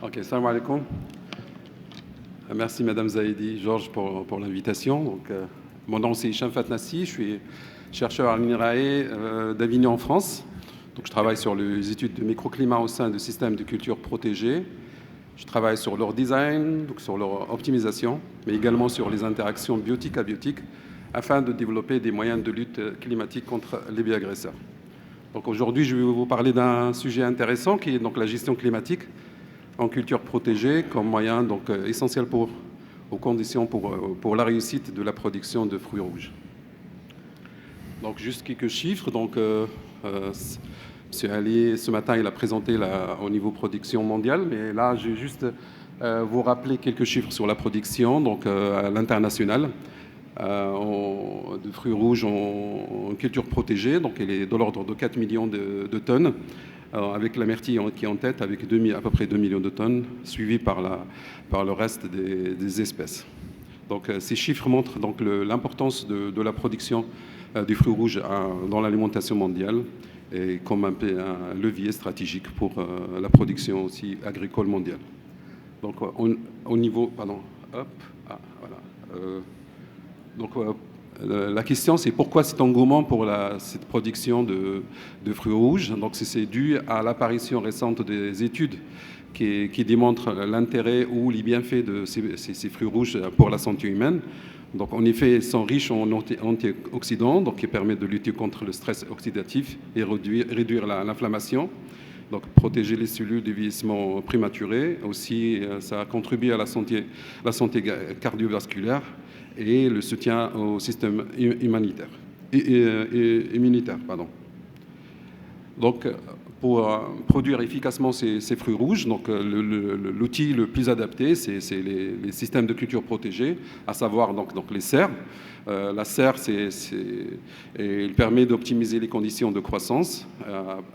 Ok, salam alaikum. Merci Madame Zaidi, Georges, pour l'invitation. Mon nom c'est Hicham Fatnassi, je suis chercheur à l'INRAE d'Avignon en France. Donc, je travaille sur les études de microclimat au sein de systèmes de culture protégés. Je travaille sur leur design, donc sur leur optimisation, mais également sur les interactions biotiques-abiotiques afin de développer des moyens de lutte climatique contre les bioagresseurs. Donc aujourd'hui, je vais vous parler d'un sujet intéressant qui est donc la gestion climatique en culture protégée comme moyen donc, essentiel aux conditions pour la réussite de la production de fruits rouges. Donc juste quelques chiffres. Donc, M. Ali, ce matin, il a présenté au niveau production mondiale, mais là, je vais juste vous rappeler quelques chiffres sur la production donc, à l'international de fruits rouges en culture protégée. Donc, elle est de l'ordre de 4 millions de tonnes, avec la myrtille qui est en tête, avec à peu près 2 millions de tonnes, suivi par le reste des espèces. Donc, ces chiffres montrent donc l'importance de la production du fruit rouge dans l'alimentation mondiale et comme un levier stratégique pour la production aussi agricole mondiale. Donc, au niveau, pardon, hop, voilà. La question, c'est pourquoi cet engouement pour cette production de fruits rouges. Donc, c'est dû à l'apparition récente des études qui démontrent l'intérêt ou les bienfaits de ces fruits rouges pour la santé humaine. Donc, en effet, ils sont riches en antioxydants, donc qui permettent de lutter contre le stress oxydatif et réduire l'inflammation. Donc, protéger les cellules du vieillissement prématuré. Aussi, ça contribue à la santé cardiovasculaire et le soutien au système immunitaire. Donc, pour produire efficacement ces fruits rouges, donc, l'outil le plus adapté, c'est les systèmes de culture protégés, à savoir donc les serres. La serre, il permet d'optimiser les conditions de croissance,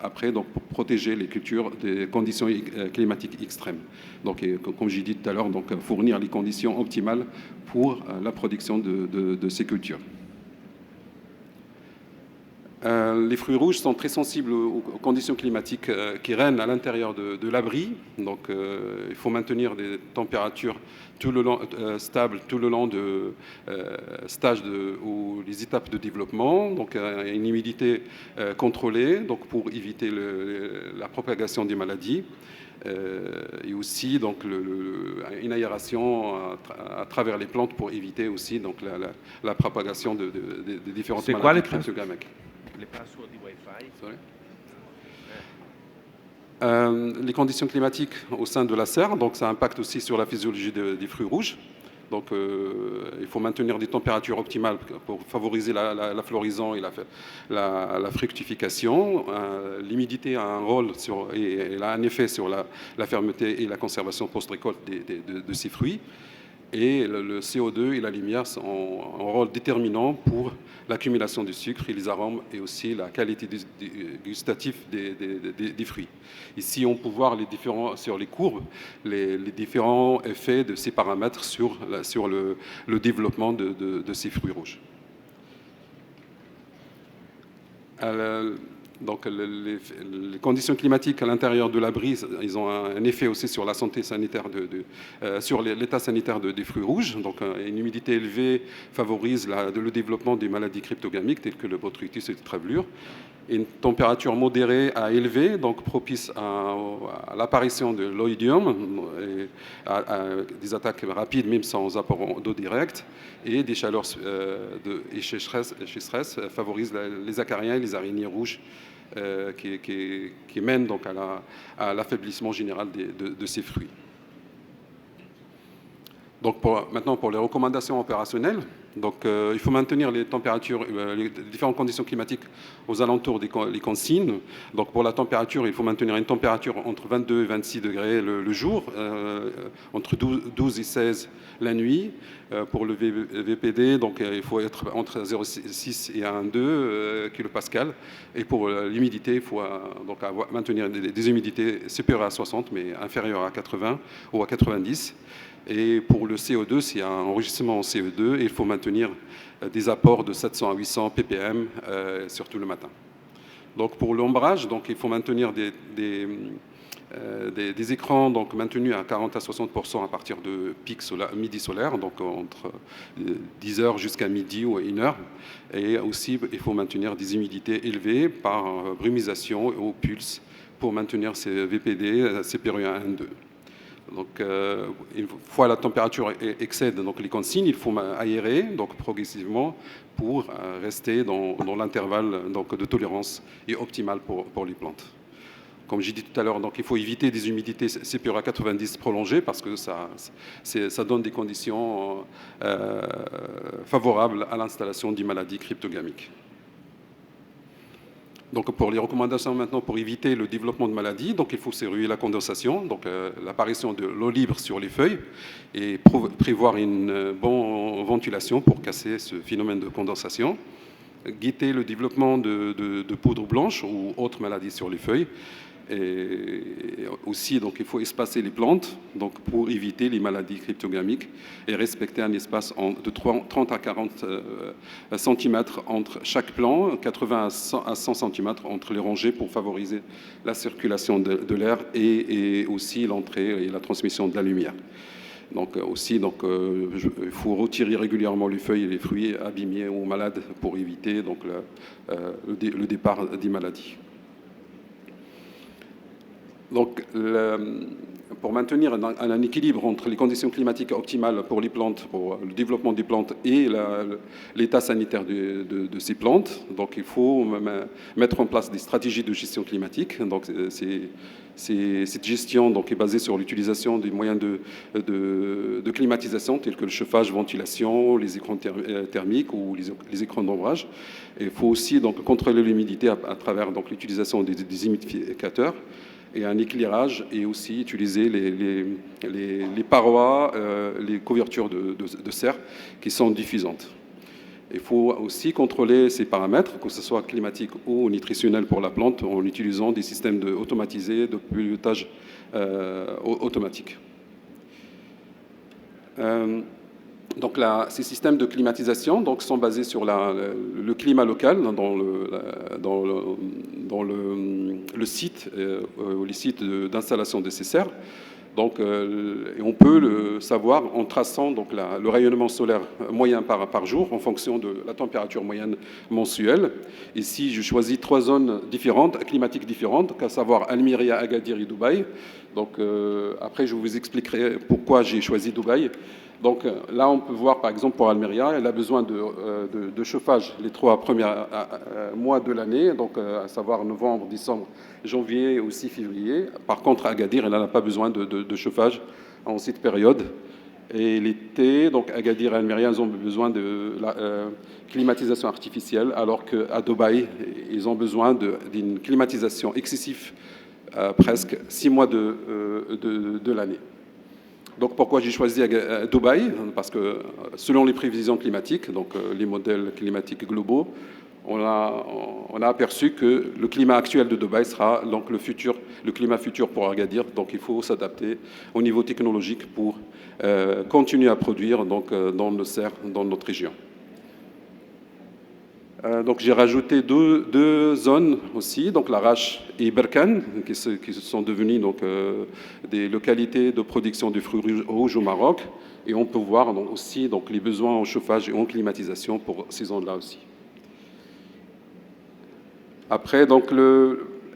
après, donc, pour protéger les cultures des conditions climatiques extrêmes. Donc, comme j'ai dit tout à l'heure, donc, fournir les conditions optimales pour la production de ces cultures. Les fruits rouges sont très sensibles aux conditions climatiques qui règnent à l'intérieur de l'abri. Donc, il faut maintenir des températures stables tout le long de stages ou les étapes de développement. Donc, une humidité contrôlée donc, pour éviter la propagation des maladies. Et aussi donc, une aération à travers les plantes pour éviter aussi donc, la propagation des différentes maladies cryptogamiques. Les passwords du Wi-Fi. Les conditions climatiques au sein de la serre, donc ça impacte aussi sur la physiologie des fruits rouges. Donc, il faut maintenir des températures optimales pour favoriser la floraison et la fructification. L'humidité a un rôle et elle a un effet sur la fermeté et la conservation post-récolte de ces fruits. Et le CO2 et la lumière ont un rôle déterminant pour l'accumulation du sucre et les arômes et aussi la qualité gustative des fruits. Ici, on peut voir sur les courbes les différents effets de ces paramètres sur le développement de ces fruits rouges. Donc, les conditions climatiques à l'intérieur de l'abri, ils ont un effet aussi sur la santé sanitaire, sur l'état sanitaire des fruits rouges. Donc, une humidité élevée favorise le développement des maladies cryptogamiques telles que le botrytis et la travelure. Une température modérée à élevée, donc propice à l'apparition de l'oïdium, à des attaques rapides même sans apport d'eau directe, et des chaleurs et sécheresse favorisent les acariens et les araignées rouges qui mènent donc à l'affaiblissement général de ces fruits. Donc maintenant pour les recommandations opérationnelles, donc, il faut maintenir les températures, les différentes conditions climatiques aux alentours des consignes. Donc pour la température, il faut maintenir une température entre 22 et 26 degrés le jour, entre 12 et 16 la nuit. Pour le VPD, donc, il faut être entre 0,6 et 1,2 kPa. Et pour l'humidité, il faut donc maintenir des humidités supérieures à 60, mais inférieures à 80 ou à 90. Et pour le CO2, c'est un enregistrement en CO2 et il faut maintenir des apports de 700 à 800 ppm, surtout le matin. Donc pour l'ombrage, donc, il faut maintenir des écrans donc, maintenus à 40 à 60% à partir de pics midi solaire, donc entre 10 heures jusqu'à midi ou 1 heure. Et aussi, il faut maintenir des humidités élevées par brumisation au pulse pour maintenir ces VPD, CPR1 2. Donc, une fois la température excède donc, les consignes, il faut aérer donc, progressivement pour rester dans l'intervalle de tolérance et optimal pour les plantes. Comme j'ai dit tout à l'heure, donc, il faut éviter des humidités CPR 90 prolongées parce que ça donne des conditions favorables à l'installation d'une maladie cryptogamique. Donc pour les recommandations maintenant pour éviter le développement de maladies, donc il faut serrer la condensation, donc l'apparition de l'eau libre sur les feuilles et prévoir une bonne ventilation pour casser ce phénomène de condensation. Guetter le développement de poudre blanche ou autres maladies sur les feuilles. Et aussi, donc, il faut espacer les plantes donc, pour éviter les maladies cryptogamiques et respecter un espace de 30 à 40 cm entre chaque plant, 80 à 100 cm entre les rangées pour favoriser la circulation de l'air et aussi l'entrée et la transmission de la lumière. Donc aussi, donc, il faut retirer régulièrement les feuilles et les fruits abîmés ou malades pour éviter donc, le départ des maladies. Donc, pour maintenir un équilibre entre les conditions climatiques optimales pour les plantes, pour le développement des plantes et l'état sanitaire de ces plantes, donc il faut mettre en place des stratégies de gestion climatique. Donc, cette gestion donc, est basée sur l'utilisation des moyens de climatisation tels que le chauffage, ventilation, les écrans thermiques ou les écrans d'ombrage. Il faut aussi donc, contrôler l'humidité à travers l'utilisation des humidificateurs et un éclairage et aussi utiliser les parois, les couvertures de serre qui sont diffusantes. Il faut aussi contrôler ces paramètres, que ce soit climatique ou nutritionnel pour la plante, en utilisant des systèmes automatisés de pilotage automatique. Donc ces systèmes de climatisation donc, sont basés sur le climat local dans le site, les sites d'installation de ces serres. Donc, et on peut le savoir en traçant donc, le rayonnement solaire moyen par jour en fonction de la température moyenne mensuelle. Ici, je choisis 3 zones différentes, climatiques différentes, à savoir Almeria, Agadir et Dubaï. Donc, après, je vous expliquerai pourquoi j'ai choisi Dubaï. Donc là, on peut voir, par exemple, pour Almeria, elle a besoin de chauffage les 3 premiers mois de l'année, donc à savoir novembre, décembre, janvier et aussi février. Par contre, à Agadir, elle n'a pas besoin de chauffage en cette période. Et l'été, donc Agadir et Almeria, ils ont besoin de la climatisation artificielle, alors qu'à Dubaï, ils ont besoin d'une climatisation excessive presque 6 mois de l'année. Donc pourquoi j'ai choisi Dubaï? Parce que selon les prévisions climatiques, donc les modèles climatiques globaux, on a aperçu que le climat actuel de Dubaï sera donc le climat futur pour Agadir. Donc il faut s'adapter au niveau technologique pour continuer à produire donc, dans nos serres, dans notre région. Donc j'ai rajouté deux zones aussi, donc l'Arrache et Berkane, qui sont devenues donc, des localités de production de fruits rouges au Maroc. Et on peut voir donc, aussi donc, les besoins en chauffage et en climatisation pour ces zones-là aussi. Après, donc,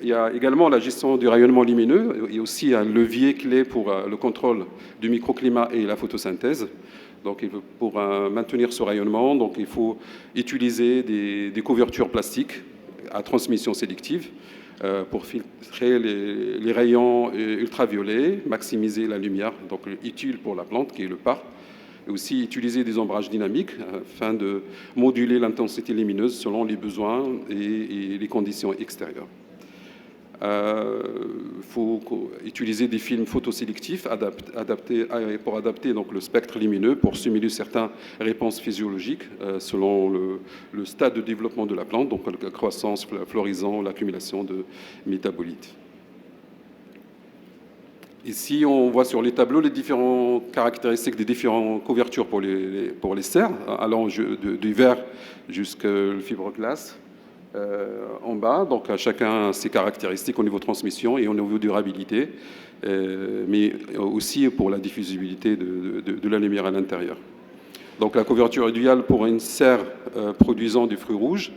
il y a également la gestion du rayonnement lumineux. Il y a aussi un levier clé pour le contrôle du microclimat et la photosynthèse. Donc, pour maintenir ce rayonnement, donc, il faut utiliser des couvertures plastiques à transmission sélective pour filtrer les rayons ultraviolets, maximiser la lumière, donc utile pour la plante qui est le par, et aussi utiliser des ombrages dynamiques afin de moduler l'intensité lumineuse selon les besoins et les conditions extérieures. Il faut utiliser des films photosélectifs pour adapter donc, le spectre lumineux pour simuler certaines réponses physiologiques selon le stade de développement de la plante, donc la croissance, la floraison, l'accumulation de métabolites. Ici, on voit sur les tableaux les différentes caractéristiques des différentes couvertures pour les serres, allant du verre jusqu'au fibroglace. en bas. Donc, chacun a ses caractéristiques au niveau transmission et au niveau durabilité, mais aussi pour la diffusibilité de la lumière à l'intérieur. Donc, la couverture idéale pour une serre produisant du fruit rouge,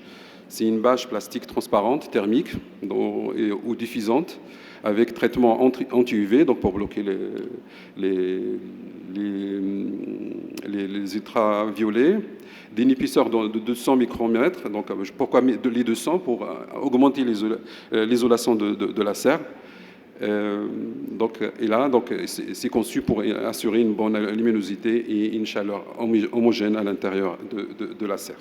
c'est une bâche plastique transparente, thermique ou diffusante, avec traitement anti-UV, donc pour bloquer les ultraviolets, des épaisseurs de 200 micromètres. Donc, pourquoi les 200? Pour augmenter l'isolation de la serre. C'est conçu pour assurer une bonne luminosité et une chaleur homogène à l'intérieur de la serre.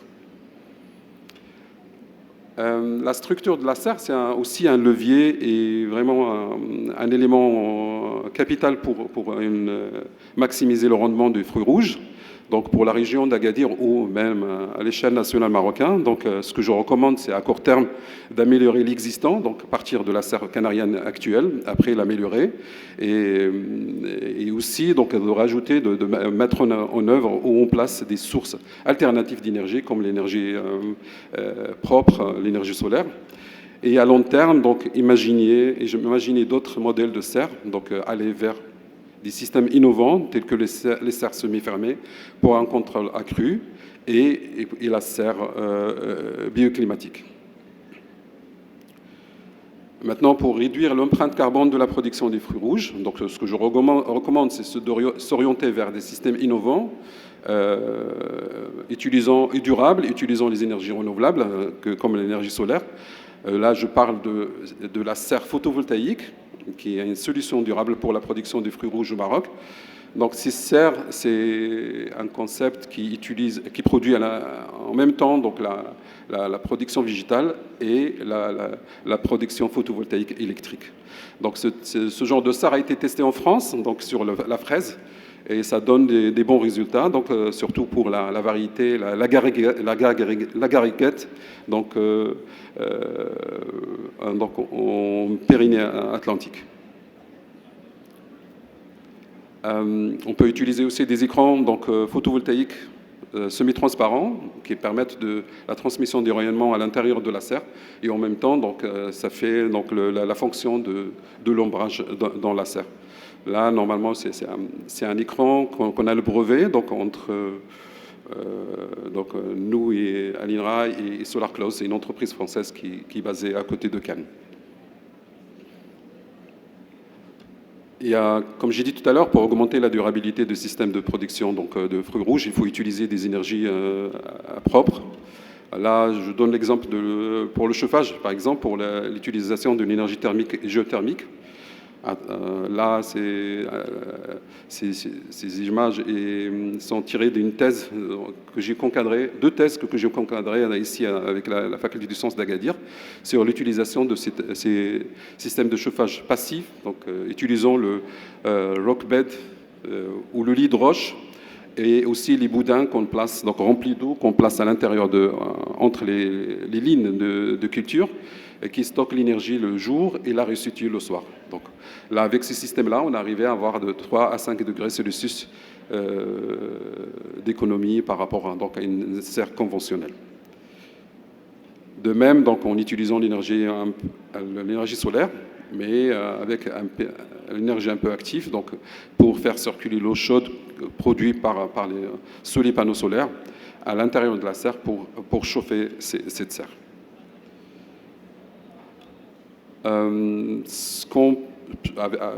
La structure de la serre, c'est aussi un levier et vraiment un élément capital pour maximiser le rendement du fruit rouge. Donc pour la région d'Agadir ou même à l'échelle nationale marocaine, donc ce que je recommande, c'est à court terme d'améliorer l'existant, donc à partir de la serre canarienne actuelle, après l'améliorer, et aussi donc de rajouter, de mettre en œuvre ou en place des sources alternatives d'énergie comme l'énergie propre, l'énergie solaire. Et à long terme, donc imaginer d'autres modèles de serre, donc aller vers des systèmes innovants tels que les serres semi-fermées pour un contrôle accru et la serre bioclimatique. Maintenant, pour réduire l'empreinte carbone de la production des fruits rouges, donc ce que je recommande, c'est s'orienter vers des systèmes innovants, durables, utilisant les énergies renouvelables, comme l'énergie solaire. Là, je parle de la serre photovoltaïque, qui est une solution durable pour la production de fruits rouges au Maroc. Donc, ces serres, c'est un concept qui produit en même temps donc la production végétale et la production photovoltaïque électrique. Donc, ce genre de serre a été testé en France, donc sur la fraise, et ça donne des bons résultats, donc surtout pour la variété, la gariguette, donc en Pyrénées atlantiques. On peut utiliser aussi des écrans donc, photovoltaïques semi-transparents qui permettent la transmission du rayonnement à l'intérieur de la serre et en même temps donc, ça fait donc, la fonction de l'ombrage dans la serre. Là, normalement, c'est un écran qu'on a le brevet donc, entre nous et à l'INRA et SolarCloud, c'est une entreprise française qui est basée à côté de Cannes. Comme j'ai dit tout à l'heure, pour augmenter la durabilité du système de production donc, de fruits rouges, il faut utiliser des énergies propres. Là, je donne l'exemple pour le chauffage, par exemple, pour l'utilisation de l'énergie thermique et géothermique. Là, ces images sont tirées d'une thèse que j'ai concadrée, deux thèses que j'ai concadrées ici avec la faculté du sciences d'Agadir sur l'utilisation de ces systèmes de chauffage passif, donc utilisant le rockbed ou le lit de roche et aussi les boudins qu'on place, donc remplis d'eau, qu'on place à l'intérieur entre les lignes de culture et qui stockent l'énergie le jour et la restituent le soir. Donc là, avec ce système-là, on arrivait à avoir de 3 à 5 degrés Celsius d'économie par rapport à une serre conventionnelle. De même, donc, en utilisant l'énergie solaire, mais avec l'énergie un peu active, donc, pour faire circuler l'eau chaude produite sous les panneaux solaires à l'intérieur de la serre pour chauffer cette serre.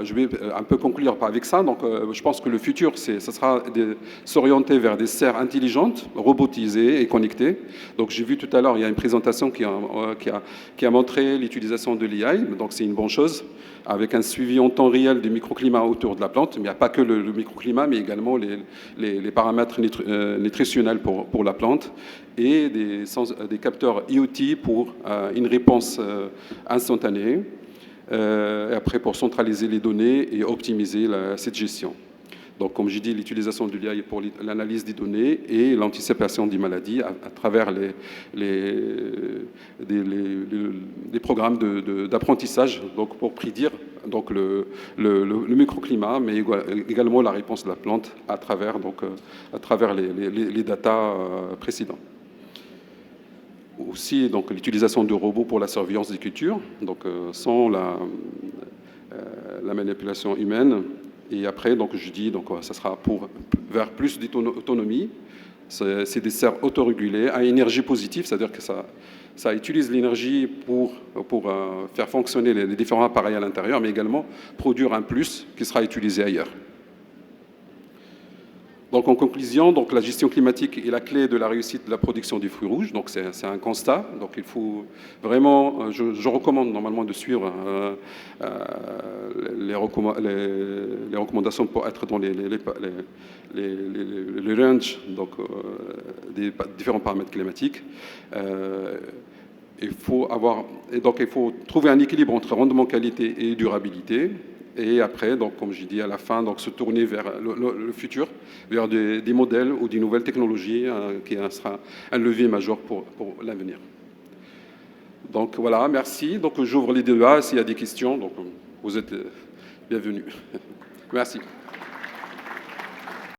Je vais un peu conclure avec ça. Donc, je pense que le futur, ce sera de s'orienter vers des serres intelligentes, robotisées et connectées. Donc, j'ai vu tout à l'heure, il y a une présentation qui a montré l'utilisation de l'IA. Donc, c'est une bonne chose, avec un suivi en temps réel du microclimat autour de la plante. Mais il n'y a pas que le microclimat, mais également les paramètres nutritionnels pour la plante et des capteurs IoT pour une réponse instantanée. Et après pour centraliser les données et optimiser cette gestion. Donc, comme j'ai dit, l'utilisation de l'IA pour l'analyse des données et l'anticipation des maladies à travers des programmes d'apprentissage donc pour prédire donc le microclimat, mais également la réponse de la plante à travers les datas précédents. aussi donc, l'utilisation de robots pour la surveillance des cultures, donc sans la manipulation humaine. Et après, donc, je dis, donc, ça sera vers plus d'autonomie. C'est des serres autorégulées à énergie positive, c'est-à-dire que ça utilise l'énergie pour faire fonctionner les différents appareils à l'intérieur, mais également produire un plus qui sera utilisé ailleurs. Donc, en conclusion, donc, la gestion climatique est la clé de la réussite de la production du fruit rouge. Donc, c'est un constat. Donc, il faut vraiment, je recommande normalement de suivre les recommandations pour être dans les ranges donc, des différents paramètres climatiques. Il faut trouver un équilibre entre rendement, qualité et durabilité. Et après, donc, comme j'ai dit à la fin, donc, se tourner vers le futur, vers des modèles ou des nouvelles technologies qui sera un levier majeur pour l'avenir. Donc voilà, merci. Donc j'ouvre les débats. S'il y a des questions, donc, vous êtes bienvenus. Merci.